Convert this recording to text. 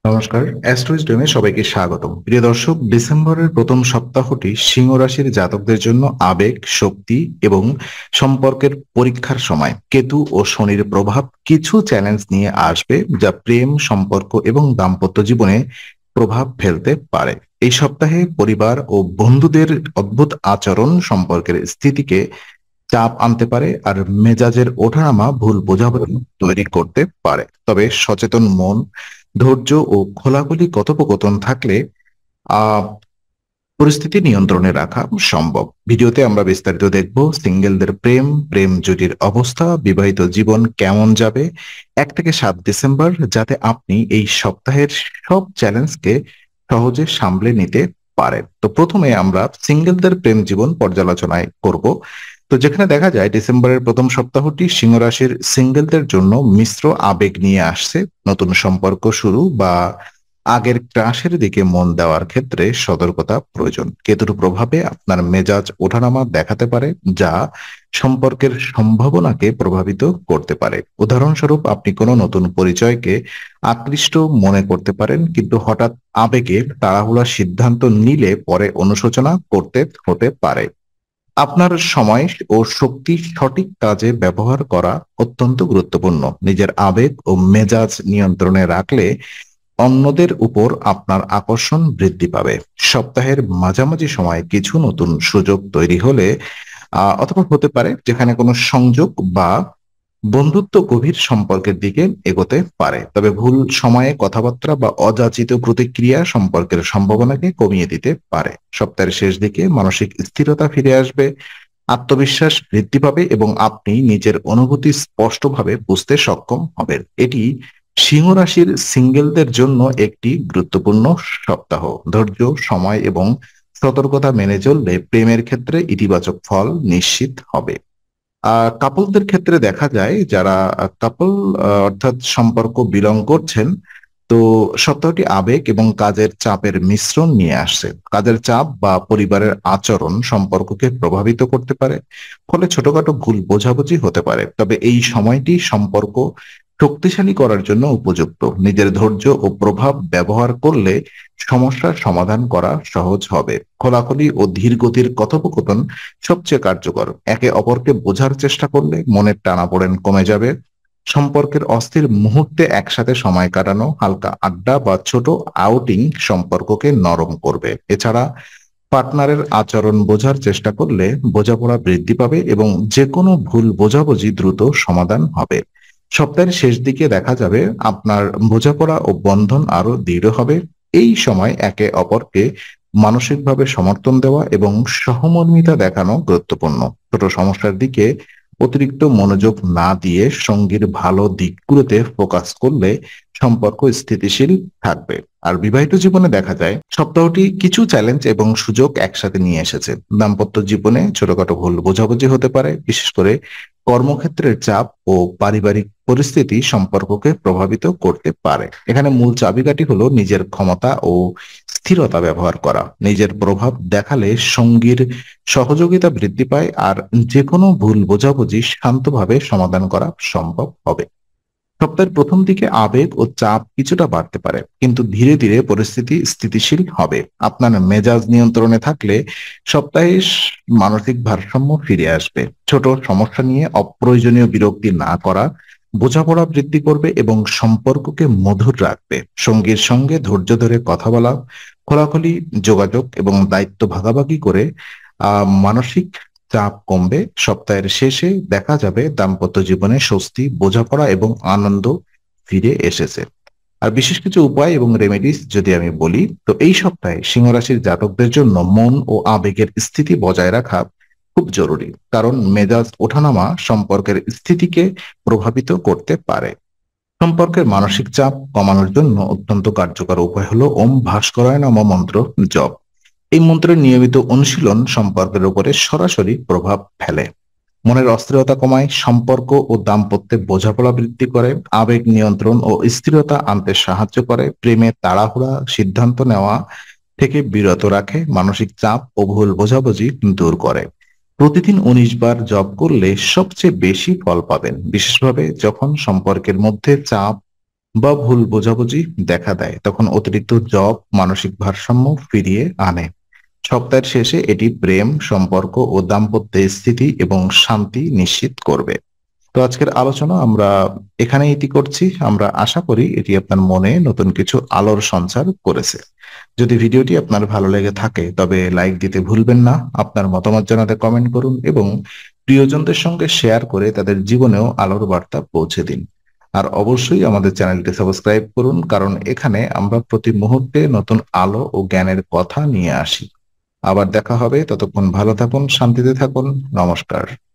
নমস্কার, অ্যাস্ট্রোইস্টমে সবাইকে স্বাগতম। প্রিয় দর্শক, ডিসেম্বরের প্রথম সপ্তাহটি সিংহ রাশির জাতকদের জন্য আবেগ, শক্তি এবং সম্পর্কের পরীক্ষার সময়। কেতু ও শনির প্রভাব কিছু চ্যালেঞ্জ নিয়ে আসবে, যা প্রেম, সম্পর্ক এবং দাম্পত্য জীবনে প্রভাব ফেলতে পারে। এই সপ্তাহে পরিবার ও বন্ধুদের অদ্ভুত আচরণ সম্পর্কের স্থিতিকে চাপ আনতে পারে আর মেজাজের ওঠানামা ভুল বোঝাবুঝি তৈরি করতে পারে। তবে সচেতন মন, ধৈর্য ও খোলাখুলি কথোপকথন থাকলে আহ পরিস্থিতি নিয়ন্ত্রণে রাখা সম্ভব। ভিডিওতে আমরা বিস্তারিত দেখব সিঙ্গেলদের প্রেম, প্রেম জুটির অবস্থা, বিবাহিত জীবন কেমন যাবে 1 থেকে 7 ডিসেম্বর, যাতে আপনি এই সপ্তাহের সব চ্যালেঞ্জকে সহজে সামলে নিতে পারেন। তো প্রথমে আমরা সিঙ্গেলদের প্রেম জীবন পর্যালোচনায় করব। তো যেখানে দেখা যায় ডিসেম্বরের প্রথম সপ্তাহটি সিংহ রাশির সিঙ্গেলদের জন্য মিশ্র আবেগ নিয়ে আসছে। নতুন সম্পর্ক শুরু বা আগের ক্রাশের দিকে মন দেওয়ার ক্ষেত্রে সতর্কতা প্রয়োজন। কেতুর প্রভাবে আপনার মেজাজ ওঠানামা দেখাতে পারে, যা সম্পর্কের সম্ভাবনাকে প্রভাবিত করতে পারে। উদাহরণস্বরূপ, আপনি কোনো নতুন পরিচয়কে আকৃষ্ট মনে করতে পারেন, কিন্তু হঠাৎ আবেগে তাড়াহুড়া সিদ্ধান্ত নিলে পরে অনুশোচনা করতে হতে পারে। আপনার সময় ও শক্তি সঠিক কাজে ব্যবহার করা অত্যন্ত গুরুত্বপূর্ণ। নিজের আবেগ ও মেজাজ নিয়ন্ত্রণে রাখলে অন্যদের উপর আপনার আকর্ষণ বৃদ্ধি পাবে। সপ্তাহের মাঝামাঝি সময়ে কিছু নতুন সুযোগ তৈরি হলে অথবা হতে পারে যেখানে কোনো সংযোগ বা বন্ধুত্ব গভীর সম্পর্কের দিকে এগোতে পারে। তবে ভুল সময়ে কথাবার্তা বা অযাচিত প্রতিক্রিয়া সম্পর্কের সম্ভাবনাকে কমিয়ে দিতে পারে। সপ্তাহের শেষ দিকে মানসিক স্থিরতা ফিরে আসবে, আত্মবিশ্বাস বৃদ্ধি পাবে এবং আপনি নিজের অনুভূতি স্পষ্টভাবে বুঝতে সক্ষম হবেন। এটি সিংহ রাশির সিঙ্গেলদের জন্য একটি গুরুত্বপূর্ণ সপ্তাহ। ধৈর্য, সময় এবং সতর্কতা মেনে চললে প্রেমের ক্ষেত্রে ইতিবাচক ফল নিশ্চিত হবে। কাপলদের ক্ষেত্রে দেখা যায় যারা কাপল অর্থাৎ সম্পর্ক বিলং করছেন, তো সপ্তাহটি আবেগ এবং কাজের চাপের মিশ্রণ নিয়ে আসছে। কাজের চাপ বা পরিবারের আচরণ সম্পর্ককে প্রভাবিত করতে পারে, ফলে ছোটখাটো ভুল বোঝাবুঝি হতে পারে। তবে এই সময়টি সম্পর্ক শক্তিশালী করার জন্য উপযুক্ত। নিজের ধৈর্য ও প্রভাব ব্যবহার করলে সমস্যার সমাধান করা সহজ হবে। খোলাখুলি ও ধীর গতির কথোপকথন সবচেয়ে কার্যকর। একে অপরকে বোঝার চেষ্টা করলে মনের টানাপোড়েন কমে যাবে। সম্পর্কের অস্থির মুহূর্তে একসাথে সময় কাটানো, হালকা আড্ডা বা ছোট আউটিং সম্পর্ককে নরম করবে। এছাড়া পার্টনারের আচরণ বোঝার চেষ্টা করলে বোঝাপড়া বৃদ্ধি পাবে এবং যে কোনো ভুল বোঝাবুঝি দ্রুত সমাধান হবে। সপ্তাহের শেষ দিকে দেখা যাবে আপনার বোঝাপড়া ও বন্ধন আরো দৃঢ় হবে। এই সময় একে অপরকে মানসিকভাবে সমর্থন দেওয়া এবং সহমর্মিতা দেখানো গুরুত্বপূর্ণ। ছোট সমস্যার দিকে অতিরিক্ত মনোযোগ না দিয়ে সঙ্গীর ভালো দিকগুলোতে ফোকাস করলে সম্পর্ক স্থিতিশীল থাকবে। আর বিবাহিত জীবনে দেখা যায় সপ্তাহটি কিছু চ্যালেঞ্জ এবং সুযোগ একসাথে নিয়ে এসেছে। দাম্পত্য জীবনে ছোটখাটো ভুল বোঝাবুঝি হতে পারে, বিশেষ করে কর্মক্ষেত্রের চাপ ও পারিবারিক পরিস্থিতি সম্পর্ককে প্রভাবিত করতে পারে। এখানে মূল চাবিকাঠি হলো নিজের ক্ষমতা ও স্থিরতা ব্যবহার করা। নিজের প্রভাব দেখালে সঙ্গীর সহযোগিতা বৃদ্ধি পায় আর যে কোনো ভুল বোঝাবুঝি শান্তভাবে সমাধান করা সম্ভব হবে। সপ্তাহের প্রথম দিকে আবেগ ও চাপ কিছুটা বাড়তে পারে, কিন্তু ধীরে ধীরে পরিস্থিতি স্থিতিশীল হবে। আপনার মেজাজ নিয়ন্ত্রণে থাকলে সপ্তাহে মানসিক ভারসাম্য ফিরে আসবে। ছোট সমস্যা নিয়ে অপ্রয়োজনীয় বিরক্তি না করা বোঝাপড়া বৃদ্ধি করবে এবং সম্পর্ককে মধুর রাখবে। সঙ্গীর সঙ্গে ধৈর্য ধরে কথা বলা, খোলাখুলি যোগাযোগ এবং দায়িত্ব ভাগাভাগি করে মানসিক চাপ কমবে। সপ্তাহের শেষে দেখা যাবে দাম্পত্য জীবনে স্বস্তি, বোঝাপড়া এবং আনন্দ ফিরে এসেছে। আর বিশেষ কিছু উপায় এবং রেমেডিস যদি আমি বলি, তো এই সপ্তাহে সিংহ রাশির জাতকদের জন্য মন ও আবেগের স্থিতি বজায় রাখা খুব জরুরি, কারণ মেজাজ ওঠানামা সম্পর্কের স্থিতিকে প্রভাবিত করতে পারে। সম্পর্কের মানসিক চাপ কমানোর জন্য অত্যন্ত কার্যকর উপায় হলো ওম ভাস্করায় নমঃ মন্ত্র জপ। এই মন্ত্রের নিয়মিত অনুশীলন সম্পর্কের উপরে সরাসরি প্রভাব ফেলে, মনের অস্থিরতা কমায়, সম্পর্ক ও দাম্পত্যে বোঝাপড়া বৃদ্ধি করে, আবেগ নিয়ন্ত্রণ ও স্থিরতা আনতে সাহায্য করে, প্রেমে তাড়াহুড়া সিদ্ধান্ত নেওয়া থেকে বিরত রাখে, মানসিক চাপ ও ভুল বোঝাবুঝি দূর করে। প্রতিদিন 19 বার জপ করলে সবচেয়ে বেশি ফল পাবেন, বিশেষভাবে যখন সম্পর্কের মধ্যে চাপ বা ভুল বোঝাবুঝি দেখা দেয়, তখন অতিরিক্ত জব মানসিক ভারসাম্য ফিরিয়ে আনে। সপ্তাহের শেষে এটি প্রেম, সম্পর্ক ও দাম্পত্যের স্থিতি এবং শান্তি নিশ্চিত করবে। তো আজকের আলোচনা আমরা এখানেই ইতি করছি। আমরা আশা করি এটি আপনার মনে নতুন কিছু আলোর সঞ্চার করেছে। যদি ভিডিওটি আপনার ভালো লেগে থাকে তবে লাইক দিতে ভুলবেন না। আপনার মতামত জানাতে কমেন্ট করুন এবং প্রিয়জনদের সঙ্গে শেয়ার করে তাদের জীবনেও আলোর বার্তা পৌঁছে দিন। আর অবশ্যই আমাদের চ্যানেলটি সাবস্ক্রাইব করুন, কারণ এখানে আমরা প্রতি মুহূর্তে নতুন আলো ও জ্ঞানের কথা নিয়ে আসি। আবার দেখা হবে, ততক্ষণ ভালো থাকুন, শান্তিতে থাকুন। নমস্কার।